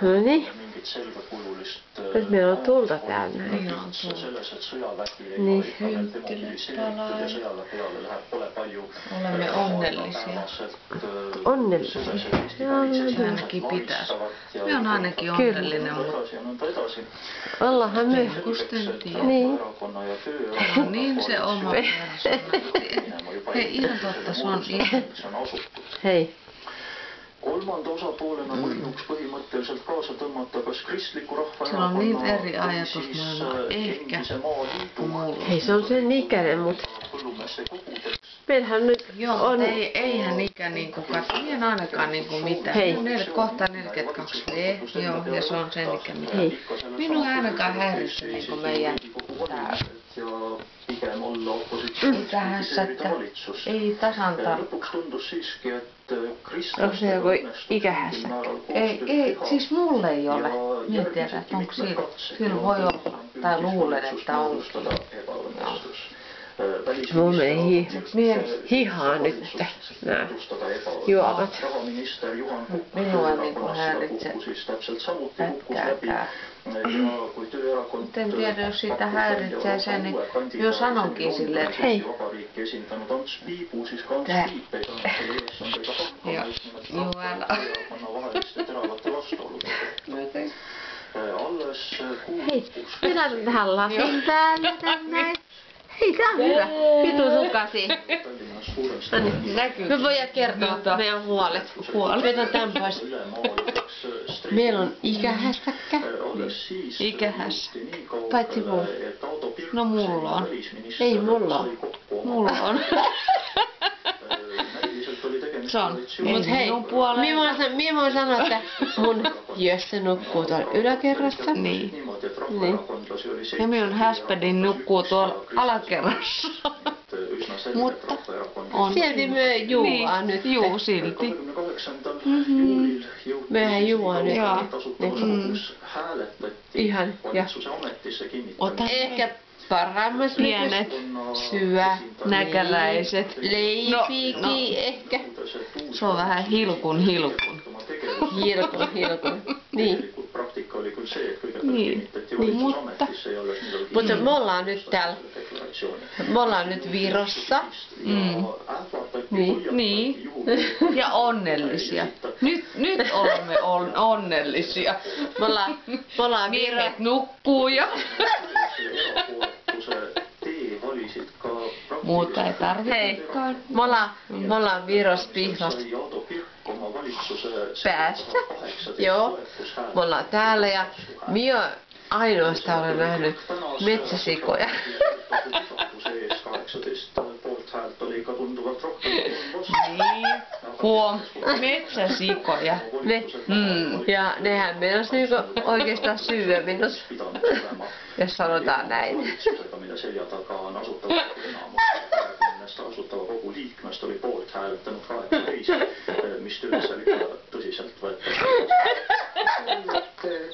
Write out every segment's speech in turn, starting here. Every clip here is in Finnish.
No niin. Nyt meillä on tulta täällä näin. Ihan tulta. Niin. Kynttilät palaa. Olemme onnellisia. Onnellisia. Ainakin pitäisi. Minä olen ainakin onnellinen, mutta ollaanhan me. kusteltiin. Niin. No niin se oma personaliteetti. Hei, ihan totta, se on ihan. Hei. Kolmanda osapoolena võinuks põhimõtteliselt kaasa tõmmata kas kristliku Sillä on niin eri rahvaerakonna või ajatusmaailma, ehkä endise maaliidu Hei, se on sen ikäinen, mutta põllumeeste kogudeks. meillähän nyt Joo, on... eihän ikä niinku katso, en ainakaan niinku mitään. Hei. Kohta 42 V, joo, ja se on sen ikä mitä. Hei. Minua ei ainakaan häiritse niinku meidän tää. Ikähässäkkä, ei tasan tarkka. Onko se joku ikähässäkkä? Ei, siis mulle ei ole. Minä en tiedä, että onko sillä. Kyllä voi olla, tai luulen, että onkin. Mun meni hihaan nyt nää juomat. Minua ei niinku häiritse pätkääkään. Mutta en tiedä, jos siitä häiritsee sen, niin jo sanonkin silleen, että hei. Tää. Joo, älä. Hei, minä tähän lasin päälle tänne. Hei, tää on hyvä. Vitu sukasi. Me voidaan kertoa meidän huolet. Vedän tän pois. Meillä on ikähässäkkä. Ikähässäkkä. Paitsi muu. No mulla on. Ei mulla on. Mulla on. Se on. Mut hei, minä voin sanoa, että mun Jössä nukkuu tuolla yläkerrassa. Niin. Niin. Ja minun häspädin nukkuu tuolla alakerrassa. Mutta on. Silti me juodaan nyt. Juu, silti. Mehän juodaan nyt. Joo. Ihan. Ja Ota ehkä parhaimmat pienet näkäläiset. Leipiäkin ehkä. Se on vähän hilkun. Hilkun. Niin. Niin. Mutta me ollaan nyt täällä. Me ollaan nyt Virossa. Niin. Ja onnellisia. Nyt olemme onnellisia. Me ollaan Miehet nukkuu ja muuta ei tarvitsekaan. Me ollaan Virossa Pihlasta päässä. Joo. Me ollaan täällä ja minä ainoastaan olen nähnyt metsäsikoja. Niin. Huom. Metsäsikoja. Ja nehän meinas niinku oikeastaan syyä minus, jos sanotaan näin. Asutava kogu liikmest oli poolt hääletanud 18, mis üles oli ka tõsiselt võetud.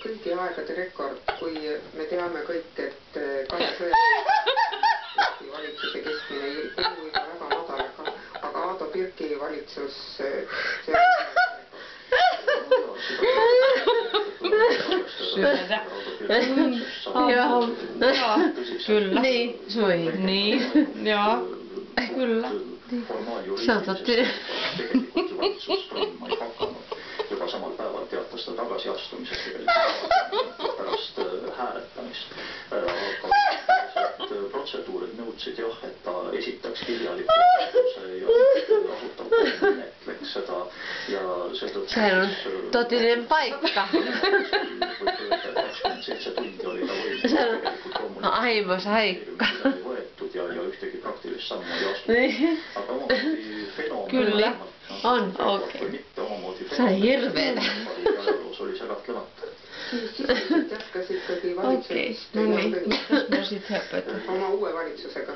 Kõigi aegade rekord, kui me teame kõik, et Kaja Eesti valitsuse keskmine kuluiga väga madal, aga Ado Birki valitsus syödä. Joo. Kyllä. Niin, sui. Niin, joo. Kyllä. Se on totti. Juba samal päeval teatas ta tagasiastumisest pärast hääletamist. Aga protseduurid nõudsid jah, et ta esitaks kirjaliku ja asutavalt menetleks seda ja seetõttu... Se on totinen paikka. 27 tundi oli ta võimu. Aivosaikka. Ja ühtegi praktilist sammu ei astunud. Aga omamoodi fenomen... Kyllä. On. Okei. Se on hirveetä. Oli se kahtlemata. jätkas ikkagi valitsus. No niin, no sit höpötä. Oma uue valitsusega.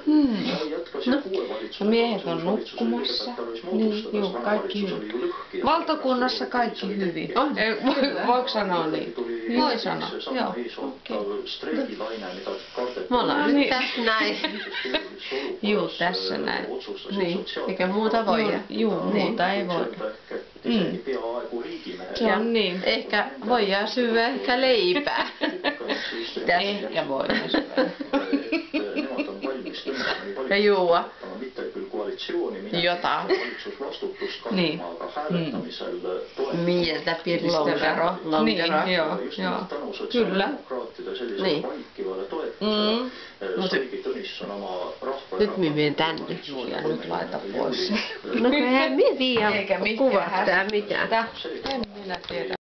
No miehet on nukkumassa. Niin, juu, kaikki hyvin. Valtakunnassa kaikki hyvin. Voiko sanoa niin? Voi sanoa, joo. Me ollaan nyt tässä näin. Juu, tässä näin. Niin, eikä muuta voi. Juu, muuta ei voi. Se on niin. Ehkä voidaan syödä ehkä leipää. Ehkä voidaan syödä. Ja juua mitte küll koalitsiooni minna jotain. valitsusvastutust kandma, Niin. aga hääletamisel Mieltä piristövä Lonkero. lonkero. Niin, joo, just joo. nimelt tänu Kyllä. sotsiaaldemokraatide sellisele Niin. vaikivale toetusele No Saigi Tõnisson oma Nyt minä menen tänne. Ja nyt laita pois. No eihän minä tiedä Eikä mikään kuvastaa mitään. En minä tiedä.